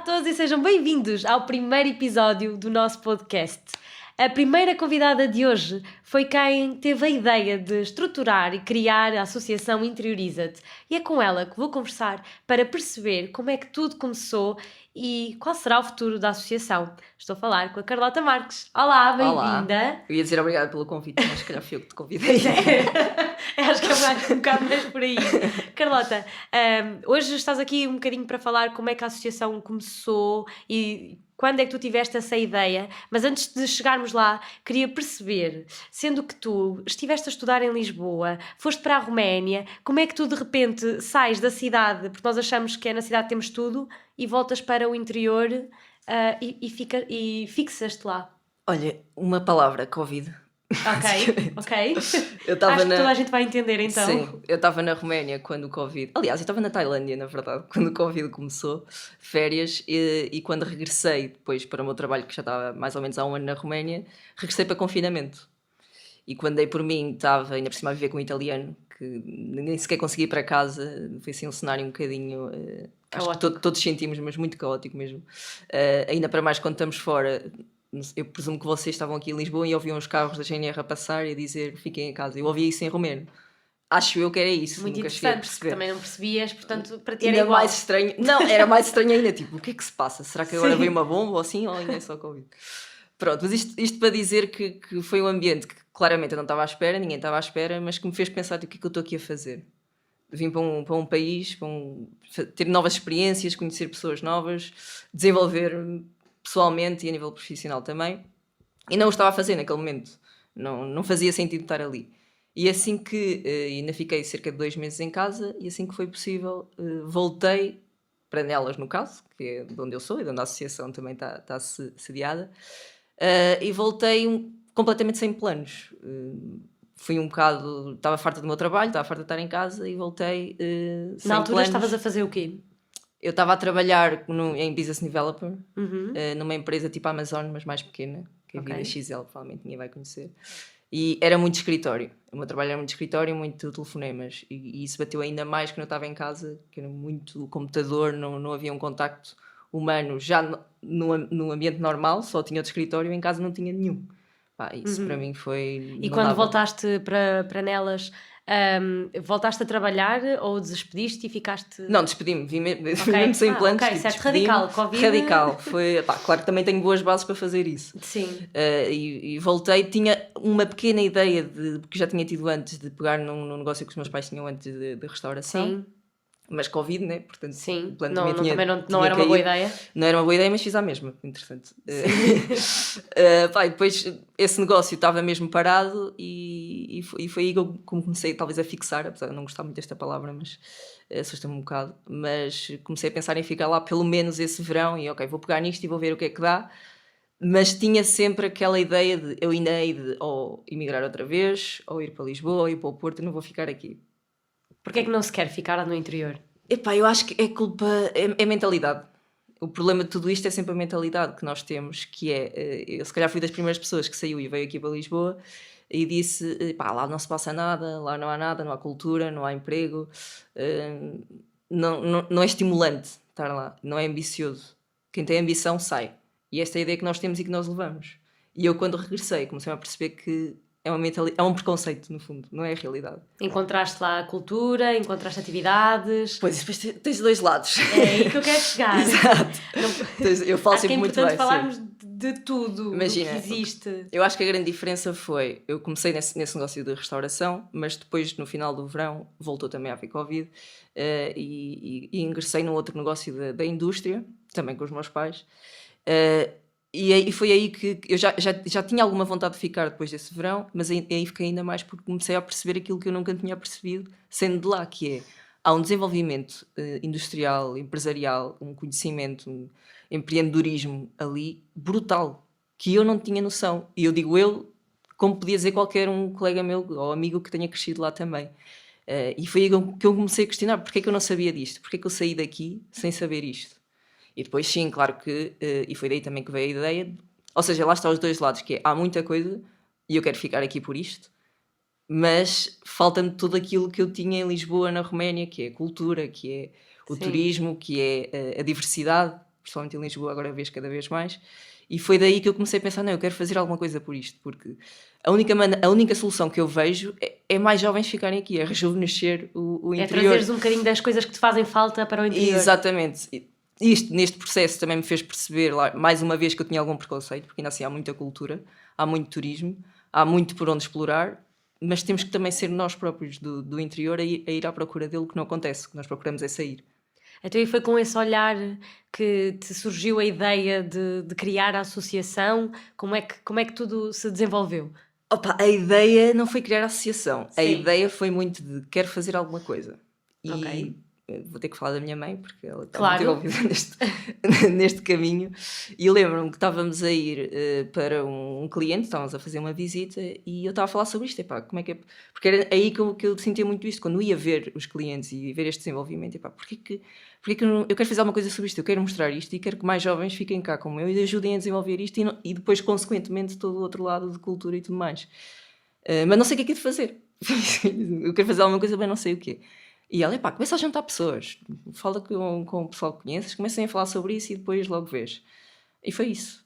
todos e sejam bem-vindos ao primeiro episódio do nosso podcast. A primeira convidada de hoje foi quem teve a ideia de estruturar e criar a associação Interioriza-te e é com ela que vou conversar para perceber como é que tudo começou e qual será o futuro da associação. Estou a falar com a Carlota Marques. Olá, bem-vinda! Olá. Eu ia dizer obrigada pelo convite, mas se calhar fui eu que te convidei. Acho que é um bocado mais por aí. Carlota, hoje estás aqui um bocadinho para falar como é que a associação começou e quando é que tu tiveste essa ideia, mas antes de chegarmos lá, queria perceber, sendo que tu estiveste a estudar em Lisboa, foste para a Roménia, como é que tu de repente sais da cidade, porque nós achamos que é na cidade que temos tudo, e voltas para o interior e fixas-te lá? Olha, uma palavra, Covid. Ok. Eu Acho que toda a gente vai entender então. Sim, eu estava na Roménia quando o Covid... Aliás, eu estava na Tailândia, na verdade, quando o Covid começou, férias, e quando regressei depois para o meu trabalho, que já estava mais ou menos há um ano na Roménia, regressei para confinamento. E quando dei por mim, estava ainda por cima a viver com um italiano, que nem sequer consegui ir para casa, foi assim um cenário um bocadinho... acho que todos sentimos, mas muito caótico mesmo. Ainda para mais quando estamos fora... Eu presumo que vocês estavam aqui em Lisboa e ouviam os carros da GNR a passar e a dizer fiquem em casa. Eu ouvia isso em romeno. Acho eu que era isso. Muito nunca cheguei a interessante, porque perceber. também não percebias, portanto, para ti era Ainda igual. mais estranho. Não, era mais estranho ainda. Tipo, o que é que se passa? Será que agora Sim. veio uma bomba ou assim? Ou ainda é só Covid? Pronto, mas isto para dizer que foi um ambiente que claramente eu não estava à espera, ninguém estava à espera, mas que me fez pensar o que é que eu estou aqui a fazer. Vim para um país, ter novas experiências, conhecer pessoas novas, desenvolver-me pessoalmente e a nível profissional também. E não o estava a fazer naquele momento. Não fazia sentido estar ali. E assim que ainda fiquei cerca de 2 meses em casa, e assim que foi possível, voltei para Nelas, no caso, que é de onde eu sou e de onde a associação também está sediada, e voltei completamente sem planos. Fui um bocado... Estava farta do meu trabalho, estava farta de estar em casa e voltei sem Na altura planos. estavas a fazer o quê? Eu estava a trabalhar em Business Developer, numa empresa tipo Amazon, mas mais pequena, que é a Vida XL, provavelmente ninguém vai conhecer. E era muito escritório. O meu trabalho era muito escritório, muito telefonemas. E isso bateu ainda mais quando eu estava em casa, que era muito computador, não havia um contacto humano. Já no ambiente normal, só tinha de escritório, em casa não tinha nenhum. Pá, isso para mim foi... E quando voltaste para Nelas, voltaste a trabalhar ou despediste e ficaste... Não, despedi-me, vim mesmo sem planos. Ok, certo, radical, Covid... Radical, foi, claro que também tenho boas bases para fazer isso. Sim. E voltei, tinha uma pequena ideia, que já tinha tido antes, de pegar num negócio que os meus pais tinham antes de restauração. Sim. Mas Covid, né? Portanto, sim, o plano também tinha não era uma boa ideia. Não era uma boa ideia, mas fiz a mesma, interessante. E depois esse negócio estava mesmo parado e foi aí que eu comecei talvez a fixar, apesar de não gostar muito desta palavra, mas assusta-me um bocado. Mas comecei a pensar em ficar lá pelo menos esse verão e ok, vou pegar nisto e vou ver o que é que dá. Mas tinha sempre aquela ideia de eu ainda hei de ou emigrar outra vez, ou ir para Lisboa, ou ir para o Porto, eu não vou ficar aqui. Porquê é que não se quer ficar no interior? Epá, eu acho que é culpa... É mentalidade. O problema de tudo isto é sempre a mentalidade que nós temos, que é... Eu se calhar fui das primeiras pessoas que saiu e veio aqui para Lisboa e disse, pá, lá não se passa nada, lá não há nada, não há cultura, não há emprego, não é estimulante estar lá, não é ambicioso. Quem tem ambição sai. E esta é a ideia que nós temos e que nós levamos. E eu quando regressei comecei a perceber que é um preconceito, no fundo, não é a realidade. Encontraste lá a cultura, encontraste atividades... Pois, depois tens dois lados. É aí que eu quero chegar. Exato. Eu falo sempre muito bem. Acho que é importante falarmos de tudo. Imagina, que existe. Eu acho que a grande diferença foi... Eu comecei nesse negócio de restauração, mas depois, no final do verão, voltou também a haver Covid, e ingressei num outro negócio da indústria, também com os meus pais, e foi aí que eu já tinha alguma vontade de ficar depois desse verão, mas aí fiquei ainda mais porque comecei a perceber aquilo que eu nunca tinha percebido, sendo de lá, que é, há um desenvolvimento industrial, empresarial, um conhecimento, um empreendedorismo ali brutal, que eu não tinha noção. E eu digo eu, como podia dizer qualquer um colega meu ou amigo que tenha crescido lá também. E foi aí que eu comecei a questionar, porque é que eu não sabia disto? Porque é que eu saí daqui sem saber isto? E depois sim, claro que, e foi daí também que veio a ideia, ou seja, lá está os dois lados, que é, há muita coisa e eu quero ficar aqui por isto, mas falta-me tudo aquilo que eu tinha em Lisboa, na Roménia, que é a cultura, que é o turismo, que é a diversidade, principalmente em Lisboa, agora vês cada vez mais. E foi daí que eu comecei a pensar, não, eu quero fazer alguma coisa por isto, porque a única solução que eu vejo é mais jovens ficarem aqui, é rejuvenescer o interior. É trazeres um bocadinho das coisas que te fazem falta para o interior. Exatamente. Isto, neste processo, também me fez perceber, mais uma vez, que eu tinha algum preconceito, porque ainda assim há muita cultura, há muito turismo, há muito por onde explorar, mas temos que também ser nós próprios do interior a ir à procura dele, que não acontece, que nós procuramos é sair. Então, e foi com esse olhar que te surgiu a ideia de criar a associação? Como é que tudo se desenvolveu? Opa, a ideia não foi criar a associação. Sim. A ideia foi muito de quero fazer alguma coisa. E Ok. vou ter que falar da minha mãe, porque ela está Claro. muito envolvida neste caminho. E lembro-me que estávamos a ir para um cliente, estávamos a fazer uma visita e eu estava a falar sobre isto. Epá, como é que é? Porque era aí que eu sentia muito isto. Quando ia ver os clientes e ver este desenvolvimento, epá, porquê que eu quero fazer alguma coisa sobre isto? Eu quero mostrar isto e quero que mais jovens fiquem cá como eu e ajudem a desenvolver isto e depois, consequentemente, todo o outro lado de cultura e tudo mais. Mas não sei o que é de fazer. Eu quero fazer alguma coisa, mas não sei o quê. E ela, pá, começa a juntar pessoas, fala com o pessoal que conheces, comecem a falar sobre isso e depois logo vês. E foi isso.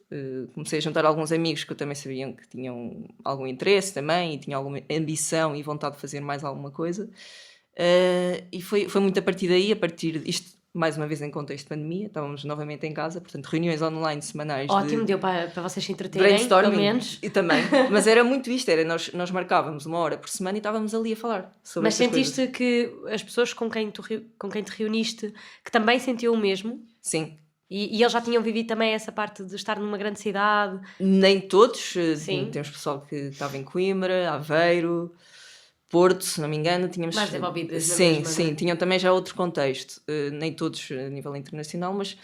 Comecei a juntar alguns amigos que eu também sabia que tinham algum interesse também e tinham alguma ambição e vontade de fazer mais alguma coisa. E foi muito a partir daí, a partir disto, mais uma vez em contexto de pandemia, estávamos novamente em casa, portanto reuniões online semanais. Ótimo, deu para vocês se entreterem, brainstorming, pelo menos. e também, mas era muito isto, nós marcávamos 1 hora por semana e estávamos ali a falar sobre Mas estas sentiste coisas. que as pessoas com quem te reuniste que também sentiam o mesmo? Sim. E eles já tinham vivido também essa parte de estar numa grande cidade? Nem todos, Sim. temos pessoal que estava em Coimbra, Aveiro, Porto, se não me engano, tínhamos... Mais desenvolvidas na Sim, mesma, sim, não é? tinham também já outro contexto, nem todos a nível internacional, mas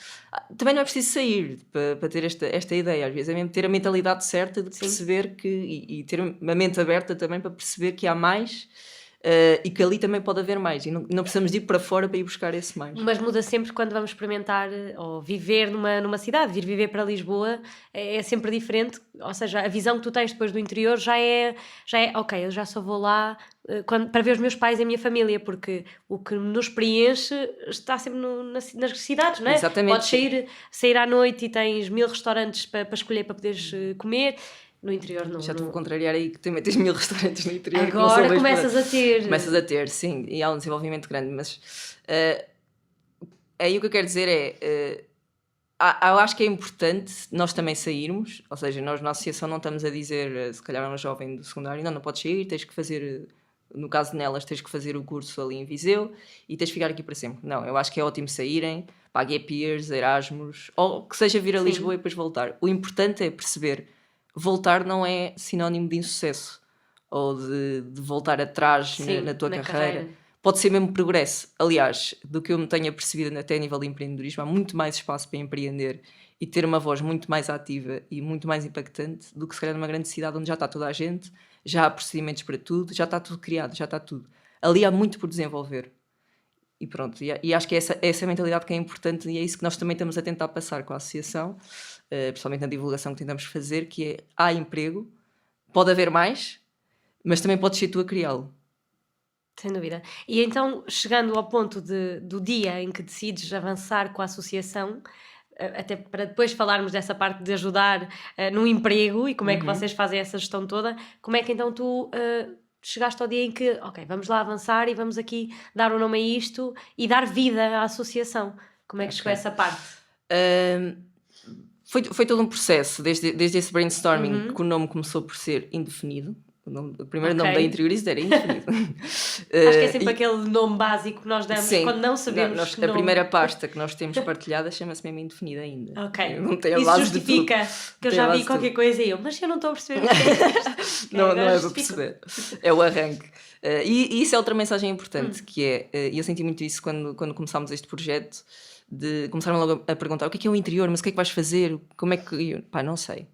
também não é preciso sair para ter esta ideia, às vezes é mesmo ter a mentalidade certa de perceber que, e ter uma mente aberta também para perceber que há mais e que ali também pode haver mais, e não precisamos de ir para fora para ir buscar esse mais. Mas muda sempre quando vamos experimentar ou viver numa cidade. Vir viver para Lisboa é sempre diferente, ou seja, a visão que tu tens depois do interior já é ok, eu já só vou lá para ver os meus pais e a minha família, porque o que nos preenche está sempre nas cidades, não é? Exatamente. Podes sair à noite e tens 1000 restaurantes para escolher para poderes comer. No interior não. Já te vou contrariar aí que também tens 1000 restaurantes no interior. Agora começas a ter. Começas a ter, sim, e há um desenvolvimento grande, mas aí o que eu quero dizer é, eu acho que é importante nós também sairmos, ou seja, nós na associação não estamos a dizer, se calhar um jovem do secundário, não podes sair, tens que fazer, no caso nelas, tens que fazer o curso ali em Viseu e tens que ficar aqui para sempre. Não, eu acho que é ótimo saírem, para gap years, Erasmus, ou que seja vir a Lisboa e depois voltar. O importante é perceber, voltar não é sinónimo de insucesso ou de voltar atrás na tua carreira. Pode ser mesmo progresso. Aliás, do que eu me tenho percebido até a nível de empreendedorismo, há muito mais espaço para empreender e ter uma voz muito mais ativa e muito mais impactante do que se calhar numa grande cidade onde já está toda a gente, já há procedimentos para tudo, já está tudo criado, já está tudo. Ali há muito por desenvolver. E pronto, e acho que é essa mentalidade que é importante e é isso que nós também estamos a tentar passar com a associação, principalmente na divulgação que tentamos fazer, que é, há emprego, pode haver mais, mas também podes ser tu a criá-lo. Sem dúvida. E então, chegando ao ponto do dia em que decides avançar com a associação, até para depois falarmos dessa parte de ajudar no emprego e como é que vocês fazem essa gestão toda, como é que então tu chegaste ao dia em que, ok, vamos lá avançar e vamos aqui dar o nome a isto e dar vida à associação? Como é que chegou essa parte? Foi todo um processo, desde esse brainstorming que o nome começou por ser indefinido. O primeiro nome da Interiorista era indefinido. Acho que é sempre aquele nome básico que nós damos quando não sabemos. A primeira pasta que nós temos partilhada chama-se mesmo indefinida ainda. Ok. Não tem a Isso base justifica de tudo. que eu já vi qualquer coisa e mas eu não estou a perceber o que é isto. Não é para perceber. É o arranque. E isso é outra mensagem importante, que é, e eu senti muito isso quando começámos este projeto, começaram logo a perguntar o que é o interior, mas o que é que vais fazer? Como é que... Pá, não sei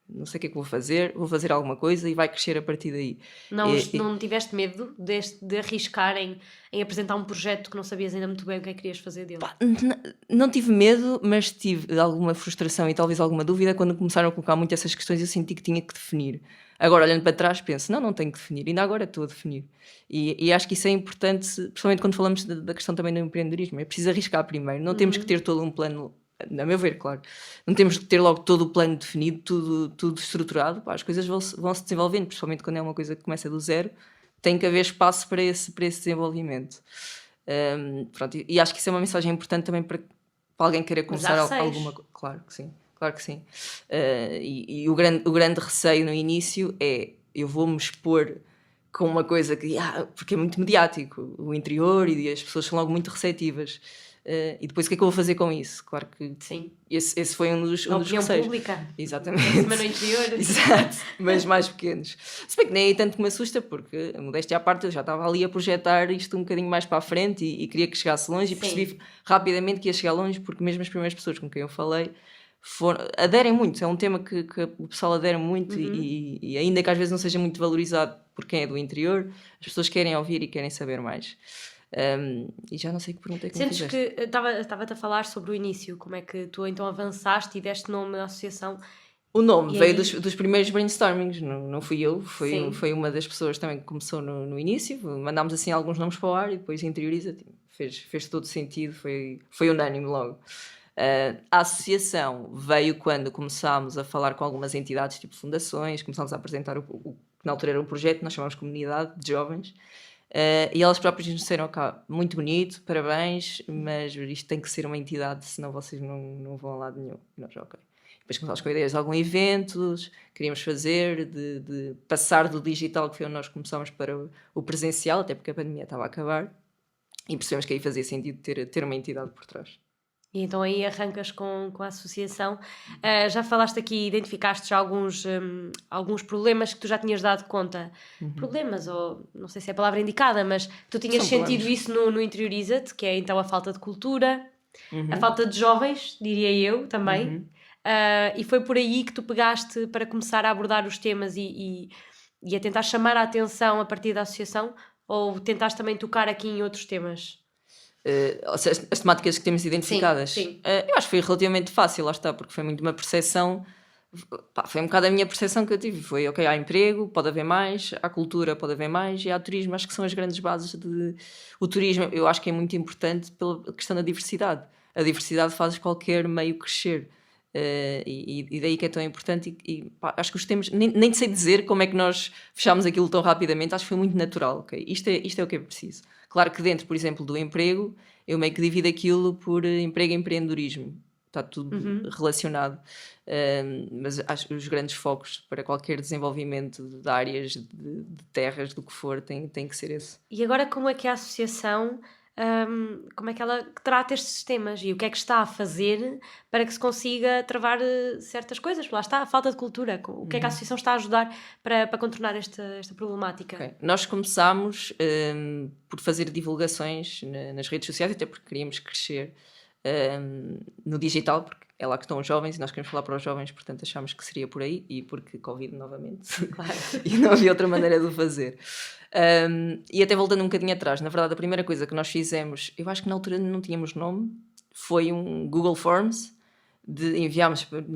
o que é que vou fazer alguma coisa e vai crescer a partir daí. Não tiveste medo de arriscar em apresentar um projeto que não sabias ainda muito bem o que é que querias fazer dele? Pá, não tive medo, mas tive alguma frustração e talvez alguma dúvida quando começaram a colocar muito essas questões. Eu senti que tinha que definir. Agora, olhando para trás, penso, não tenho que definir, ainda agora estou a definir. E acho que isso é importante, principalmente quando falamos da questão também do empreendedorismo. É preciso arriscar primeiro, não temos que ter todo um plano a meu ver, claro. Não temos que ter logo todo o plano definido, tudo estruturado. Pá, as coisas vão se desenvolvendo, principalmente quando é uma coisa que começa do zero, tem que haver espaço para esse desenvolvimento. Pronto, e acho que isso é uma mensagem importante também para alguém querer Mas começar há receios. alguma coisa. Claro que sim, claro que sim. E o grande receio no início é: eu vou-me expor com uma coisa que, porque é muito mediático, o interior, e as pessoas são logo muito receptivas. E depois o que é que eu vou fazer com isso? Claro que Sim. esse foi um dos opinião receios. pública. Exatamente. Acima no interior. Exato, mas mais pequenos. Se bem que nem é tanto que me assusta, porque a modéstia à parte, eu já estava ali a projetar isto um bocadinho mais para a frente e queria que chegasse longe. Sim. E percebi rapidamente que ia chegar longe, porque mesmo as primeiras pessoas com quem eu falei aderem muito. É um tema que o pessoal adere muito e ainda que às vezes não seja muito valorizado por quem é do interior, as pessoas querem ouvir e querem saber mais. E já não sei que pergunta é que me Sentes fizeste. que estava-te a falar sobre o início, como é que tu então avançaste e deste nome à associação? O nome E veio aí- dos primeiros brainstormings, não fui eu, Sim. foi uma das pessoas também que começou no início. Mandámos assim alguns nomes para o ar e depois Interioriza, fez todo sentido, foi unânime logo. A associação veio quando começámos a falar com algumas entidades, tipo fundações, começámos a apresentar o que na altura era um projeto, nós chamamos Comunidade de Jovens, e elas próprias nos disseram: muito bonito, parabéns, mas isto tem que ser uma entidade, senão vocês não vão a lado nenhum. E nós, ok. Depois começámos com ideias de alguns eventos, queríamos fazer, de passar do digital, que foi onde nós começámos, para o presencial, até porque a pandemia estava a acabar, e percebemos que aí fazia sentido ter uma entidade por trás. E então aí arrancas com a associação. Já falaste aqui, identificaste já alguns problemas que tu já tinhas dado conta. Problemas, ou não sei se é a palavra indicada, mas tu tinhas São sentido problemas. isso no Interioriza-te, que é então a falta de cultura, a falta de jovens, diria eu também. E foi por aí que tu pegaste para começar a abordar os temas e a tentar chamar a atenção a partir da associação, ou tentaste também tocar aqui em outros temas? Ou seja, as temáticas que temos identificadas. Sim. Eu acho que foi relativamente fácil, lá está, porque foi muito uma percepção. Foi um bocado a minha percepção que eu tive. Foi, ok, há emprego, pode haver mais, há cultura, pode haver mais, e há turismo. Acho que são as grandes bases o turismo. Eu acho que é muito importante pela questão da diversidade. A diversidade faz qualquer meio crescer. E daí que é tão importante. Acho que os temas, nem sei dizer como é que nós fechámos aquilo tão rapidamente. Acho que foi muito natural. Okay? Isto é o que é preciso. Claro que dentro, por exemplo, do emprego, eu meio que divido aquilo por emprego e empreendedorismo. Está tudo relacionado. Mas acho que os grandes focos para qualquer desenvolvimento de áreas, de terras, do que for, tem que ser esse. E agora como é que a associação, como é que ela trata estes temas e o que é que está a fazer para que se consiga travar certas coisas? Lá está, a falta de cultura. O que é que a associação está a ajudar para contornar esta problemática? Okay. Nós começámos por fazer divulgações nas redes sociais, até porque queríamos crescer no digital, porque é lá que estão os jovens e nós queremos falar para os jovens, portanto achámos que seria por aí, e porque Covid novamente, Claro. e não havia outra maneira de o fazer. E até voltando um bocadinho atrás, na verdade a primeira coisa que nós fizemos, eu acho que na altura não tínhamos nome, foi um Google Forms,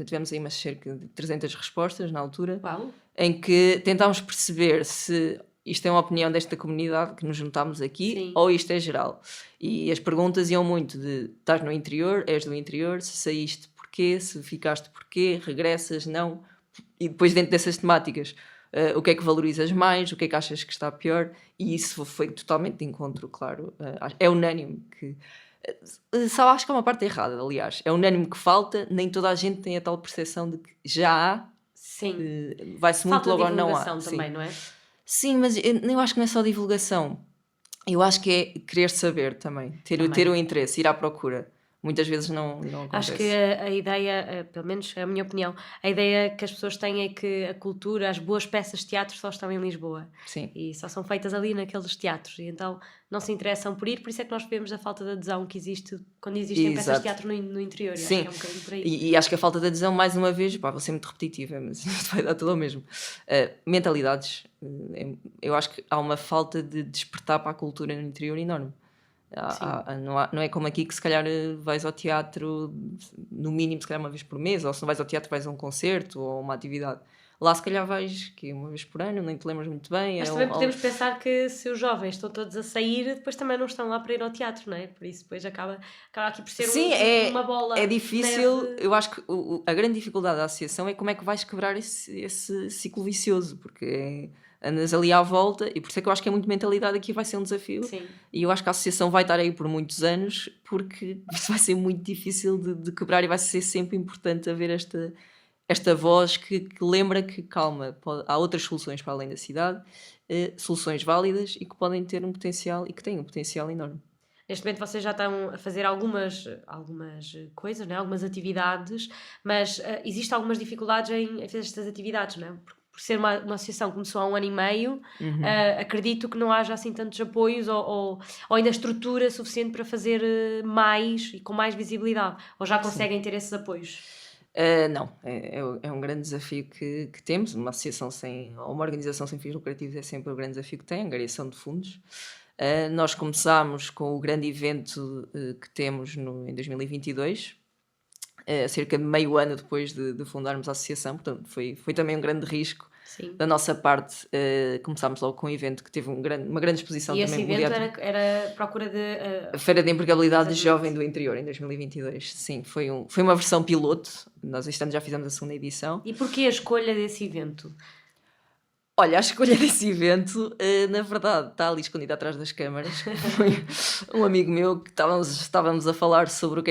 tivemos aí cerca de 300 respostas na altura. Uau. Em que tentámos perceber se isto é uma opinião desta comunidade que nos juntámos aqui, Sim. ou isto é geral. E as perguntas iam muito de: estás no interior, és do interior, se saíste porquê, se ficaste porquê, regressas, não. E depois dentro dessas temáticas, o que é que valorizas mais, o que é que achas que está pior, e isso foi totalmente de encontro, claro. É unânime que... Só acho que é uma parte errada, aliás. É unânime que falta, nem toda a gente tem a tal percepção de que já há. Sim. Vai-se muito Falta de logo ou não há. divulgação também, não é? Sim, mas eu acho que não é só divulgação. Eu acho que é querer saber também. Ter o interesse, ir à procura. Muitas vezes não acontece. Acho que a ideia, pelo menos a minha opinião, a ideia que as pessoas têm é que a cultura, as boas peças de teatro só estão em Lisboa. Sim. E só são feitas ali naqueles teatros. E então não se interessam por ir, por isso é que nós vemos a falta de adesão que existe quando existem peças de teatro no interior. E Sim. acho que é um bocadinho por aí. E acho que a falta de adesão, mais uma vez, vou ser muito repetitiva, mas isto vai dar tudo ao mesmo. Mentalidades. Eu acho que há uma falta de despertar para a cultura no interior enorme. Não é como aqui que se calhar vais ao teatro no mínimo se calhar uma vez por mês, ou se não vais ao teatro vais a um concerto ou uma atividade. Lá se calhar vais que uma vez por ano, nem te lembras muito bem. Mas também podemos pensar que se os jovens estão todos a sair, depois também não estão lá para ir ao teatro, não é? Por isso depois acaba aqui por ser Sim, uma bola. é difícil. Neve. Eu acho que a grande dificuldade da associação é como é que vais quebrar esse ciclo vicioso, porque andas ali à volta, e por isso é que eu acho que a muito mentalidade aqui vai ser um desafio. Sim. E eu acho que a associação vai estar aí por muitos anos, porque isso vai ser muito difícil de quebrar, e vai ser sempre importante haver esta voz que lembra que, calma, há outras soluções para além da cidade, soluções válidas e que podem ter um potencial, e que têm um potencial enorme. Neste momento vocês já estão a fazer algumas coisas, né? Algumas atividades, mas existem algumas dificuldades em fazer estas atividades, não é? Por ser uma associação que começou há 1 ano e meio, acredito que não haja assim tantos apoios ou ainda estrutura suficiente para fazer mais e com mais visibilidade. Ou já conseguem ter esses apoios? Não, é um grande desafio que temos. Uma associação ou uma organização sem fins lucrativos é sempre o grande desafio que tem, a angariação de fundos. Nós começámos com o grande evento que temos em 2022, cerca de meio ano depois de fundarmos a associação, portanto foi também um grande risco. Sim. Da nossa parte. Começámos logo com um evento que teve uma grande exposição E também. esse evento era procura de... a Feira de Empregabilidade Jovem do Interior, em 2022. Sim, foi uma versão piloto. Nós este ano já fizemos a 2ª edição. E porquê a escolha desse evento? Olha, a escolha desse evento, na verdade, está ali escondida atrás das câmaras. Foi um amigo meu que estávamos a falar sobre o que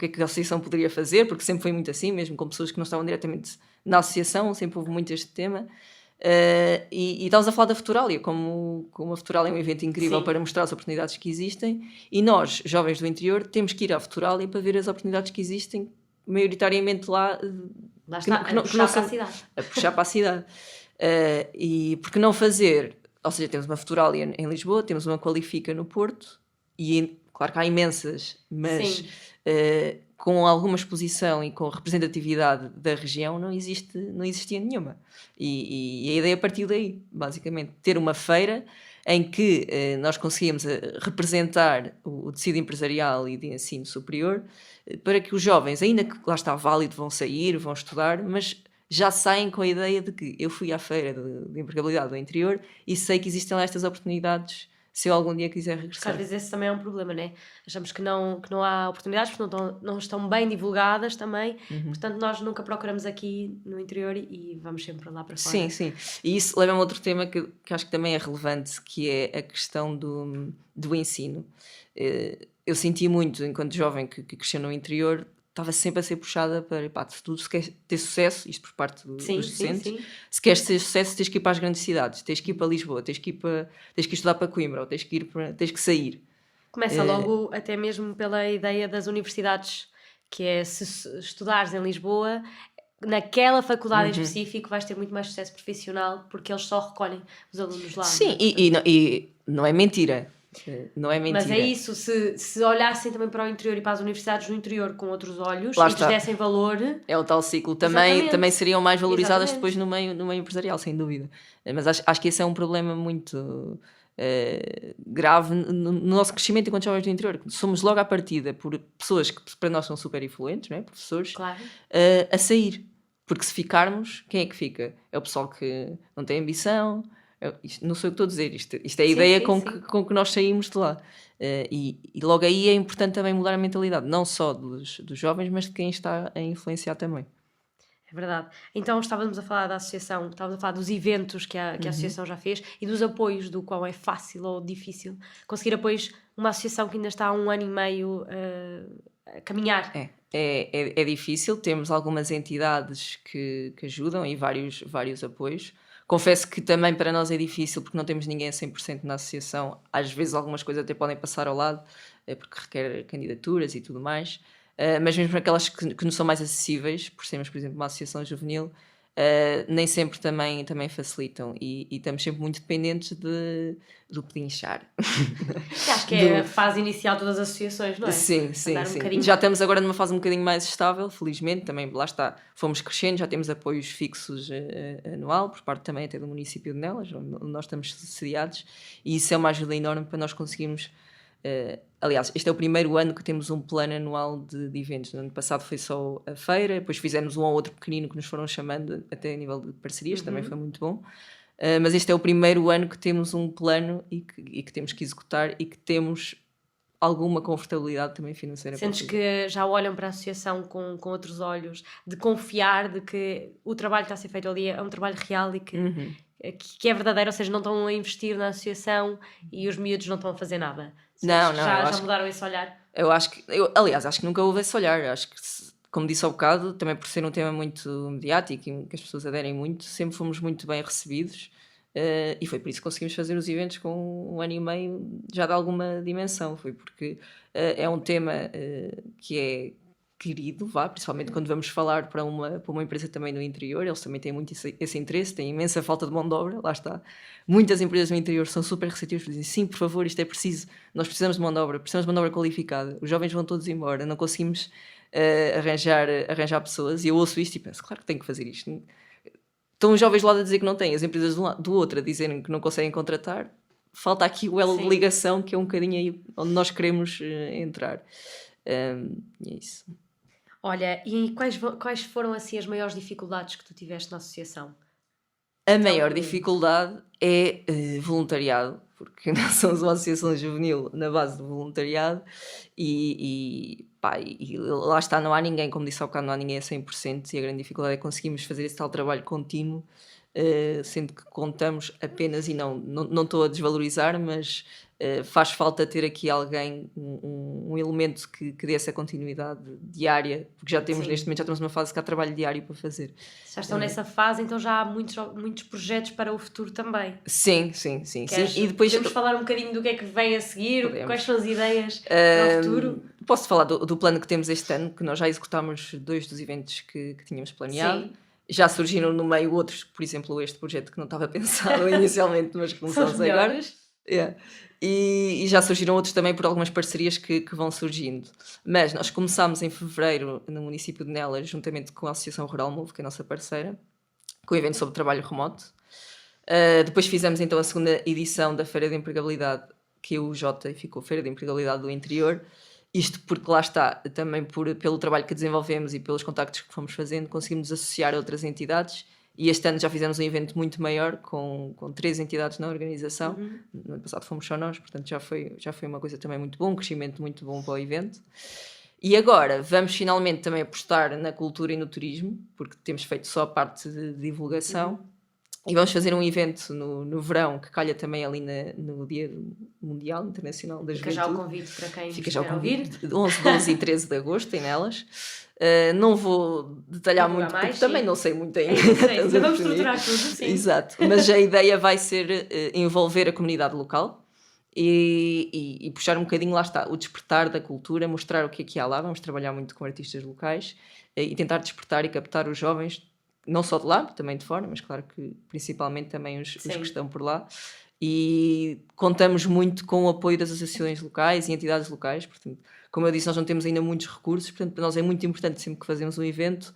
é que a associação poderia fazer, porque sempre foi muito assim, mesmo com pessoas que não estavam diretamente na associação, sempre houve muito este tema. E estávamos a falar da Futuralia, como a Futuralia é um evento incrível. Sim. Para mostrar as oportunidades que existem, e nós, jovens do interior, temos que ir à Futuralia para ver as oportunidades que existem, maioritariamente lá está, a puxar para a cidade. A puxar para a cidade. E por que não fazer? Ou seja, temos uma Futuralia em Lisboa, temos uma Qualifica no Porto, e claro que há imensas, mas com alguma exposição e com representatividade da região não existia nenhuma. E a ideia partiu daí, basicamente, ter uma feira em que nós conseguíamos representar o tecido empresarial e de ensino superior, para que os jovens, ainda que lá está válido, vão sair, vão estudar, mas já saem com a ideia de que eu fui à feira de empregabilidade do interior e sei que existem lá estas oportunidades se eu algum dia quiser regressar. Porque às vezes esse também é um problema, né? Achamos que não há oportunidades porque não estão bem divulgadas também, portanto nós nunca procuramos aqui no interior e vamos sempre lá para fora. Sim. E isso leva-me a outro tema que acho que também é relevante, que é a questão do ensino. Eu senti muito, enquanto jovem que cresceu no interior, estava sempre a ser puxada para, se tu queres ter sucesso, isto por parte dos docentes, se queres ter sucesso tens que ir para as grandes cidades, tens que ir para Lisboa, tens que estudar para Coimbra, ou tens que sair. Começa logo até mesmo pela ideia das universidades, que é se estudares em Lisboa, naquela faculdade em específico vais ter muito mais sucesso profissional, porque eles só recolhem os alunos lá. Sim, e não é mentira. Não é mentira. Mas é isso, se olhassem também para o interior e para as universidades no interior com outros olhos, e lhes dessem valor... É o tal ciclo. Também seriam mais valorizadas depois no meio empresarial, sem dúvida. Mas acho que esse é um problema muito grave no nosso crescimento enquanto jovens do interior. Somos logo à partida por pessoas que para nós são super influentes, não é? Professores, claro. A sair. Porque se ficarmos, quem é que fica? É o pessoal que não tem ambição... não sei o que estou a dizer, isto é a ideia com que nós saímos de lá. E logo aí é importante também mudar a mentalidade, não só dos jovens, mas de quem está a influenciar também. É verdade. Então estávamos a falar da associação, estávamos a falar dos eventos que a associação já fez e dos apoios, do qual é fácil ou difícil conseguir apoios numa associação que ainda está há 1 ano e meio a caminhar. É difícil, temos algumas entidades que ajudam e vários apoios. Confesso que também para nós é difícil porque não temos ninguém a 100% na associação. Às vezes algumas coisas até podem passar ao lado, porque requer candidaturas e tudo mais. Mas mesmo aquelas que não são mais acessíveis, por sermos, por exemplo, uma associação juvenil, nem sempre também facilitam. E estamos sempre muito dependentes do pedinchar. Acho que é a fase inicial de todas as associações, não é? Sim. Já estamos agora numa fase um bocadinho mais estável, felizmente. Também, lá está, fomos crescendo, já temos apoios fixos anual, por parte também até do município de Nelas, onde nós estamos sediados. E isso é uma ajuda enorme para nós conseguirmos Aliás, este é o primeiro ano que temos um plano anual de eventos. No ano passado foi só a feira, depois fizemos um ou outro pequenino que nos foram chamando até a nível de parcerias, também foi muito bom. Mas este é o primeiro ano que temos um plano e que temos que executar e que temos alguma confortabilidade também financeira. Sentes que já olham para a associação com outros olhos, de confiar de que o trabalho que está a ser feito ali é um trabalho real e que é verdadeiro, ou seja, não estão a investir na associação e os miúdos não estão a fazer nada. Não, Já mudaram esse olhar? Aliás, acho que nunca houve esse olhar. Acho que, como disse há bocado, também por ser um tema muito mediático e que as pessoas aderem muito, sempre fomos muito bem recebidos. E foi por isso que conseguimos fazer os eventos com 1 ano e meio já de alguma dimensão. Foi porque é um tema que é querido, principalmente quando vamos falar para uma empresa também no interior. Eles também têm muito esse interesse, têm imensa falta de mão de obra, lá está. Muitas empresas no interior são super receptivas, dizem sim, por favor, isto é preciso, nós precisamos de mão de obra, precisamos de mão de obra qualificada, os jovens vão todos embora, não conseguimos arranjar pessoas. E eu ouço isto e penso, claro que tenho que fazer isto. Estão os jovens do lado a dizer que não têm, as empresas do outro a dizerem que não conseguem contratar. Falta aqui o elo de ligação, que é um bocadinho aí onde nós queremos entrar. E é isso. Olha, e quais foram assim as maiores dificuldades que tu tiveste na associação? A maior dificuldade é voluntariado, porque nós somos uma associação juvenil na base do voluntariado e lá está, não há ninguém, como disse há bocado, não há ninguém a 100%, e a grande dificuldade é conseguirmos fazer esse tal trabalho contínuo, sendo que contamos apenas, e não estou a desvalorizar, mas faz falta ter aqui alguém, um elemento que dê essa continuidade diária, porque já temos neste momento, já estamos numa fase que há trabalho diário para fazer. Já estão nessa fase, então já há muitos projetos para o futuro também. Sim. E depois podemos falar um bocadinho do que é que vem a seguir, quais são as ideias para o futuro? Posso falar do plano que temos este ano, que nós já executámos 2 dos eventos que tínhamos planeado. Sim. Já surgiram no meio outros, por exemplo, este projeto que não estava pensado inicialmente, mas que começamos agora. E já surgiram outros também por algumas parcerias que vão surgindo. Mas nós começámos em fevereiro no município de Nelas, juntamente com a Associação Rural Novo, que é a nossa parceira, com o evento sobre trabalho remoto. Depois fizemos então a segunda edição da Feira de Empregabilidade, que é o Jota, e ficou Feira de Empregabilidade do Interior. Isto porque lá está, também pelo trabalho que desenvolvemos e pelos contactos que fomos fazendo, conseguimos associar a outras entidades. E este ano já fizemos um evento muito maior, com 3 entidades na organização. No ano passado fomos só nós, portanto já foi uma coisa também muito bom, um crescimento muito bom para o evento. E agora vamos finalmente também apostar na cultura e no turismo, porque temos feito só a parte de divulgação. E vamos fazer um evento no verão, que calha também ali no Dia Mundial Internacional da Juventude. Fica já o convite para quem Fica já o convite, de 11, 12 e 13 de agosto, em Nelas. Não vou detalhar muito, porque também não sei muito ainda. Vamos estruturar tudo, sim. Exato, mas a ideia vai ser envolver a comunidade local e puxar um bocadinho, lá está, o despertar da cultura, mostrar o que há lá. Vamos trabalhar muito com artistas locais e tentar despertar e captar os jovens, não só de lá, também de fora, mas claro que principalmente também os que estão por lá. E contamos muito com o apoio das associações locais e entidades locais. Portanto, como eu disse, nós não temos ainda muitos recursos, portanto para nós é muito importante sempre que fazemos um evento,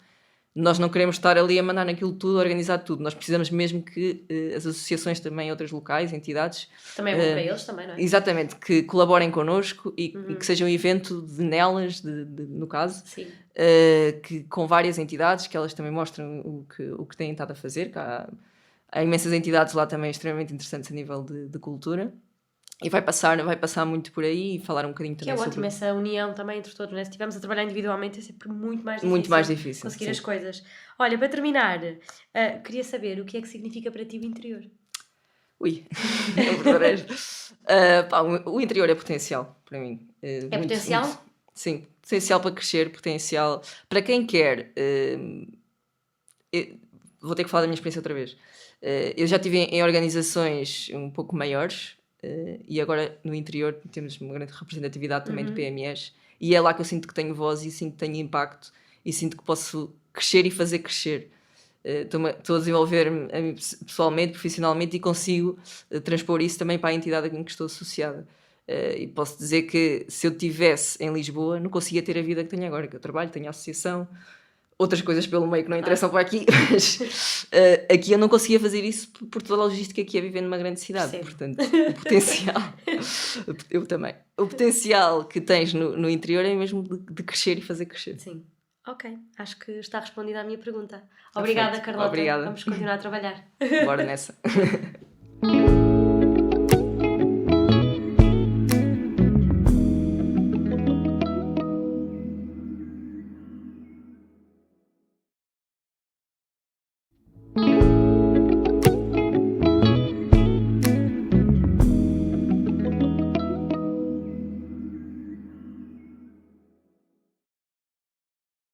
nós não queremos estar ali a mandar naquilo tudo, a organizar tudo. Nós precisamos mesmo que as associações também, outras locais, entidades... Também é bom para eles também, não é? Exatamente, que colaborem connosco e que seja um evento de Nelas, no caso, que, com várias entidades, que elas também mostram o que têm estado a fazer, que há imensas entidades lá também extremamente interessantes a nível de cultura. E vai passar muito por aí e falar um bocadinho também sobre... Que é ótimo essa união também entre todos, né? Se estivermos a trabalhar individualmente é sempre muito mais difícil conseguir as coisas. Olha, para terminar, queria saber o que é que significa para ti o interior? O interior é potencial para mim. É potencial? Muito, sim, potencial para crescer, potencial para quem quer. Vou ter que falar da minha experiência outra vez. Eu já estive em organizações um pouco maiores, e agora no interior temos uma grande representatividade também de PMEs, e é lá que eu sinto que tenho voz e sinto que tenho impacto e sinto que posso crescer e fazer crescer. Estou a desenvolver-me pessoalmente, profissionalmente, e consigo transpor isso também para a entidade em que estou associada. E posso dizer que se eu estivesse em Lisboa não conseguia ter a vida que tenho agora, que eu trabalho, tenho a associação, outras coisas pelo meio que não interessam para aqui, mas aqui eu não conseguia fazer isso por toda a logística que é viver numa grande cidade. Percebo. Portanto, o potencial, eu também, o potencial que tens no interior é mesmo de crescer e fazer crescer. Sim. Ok, acho que está respondida a minha pergunta. Está Obrigada, feito. Carlota. Obrigada. Vamos continuar a trabalhar. Bora nessa.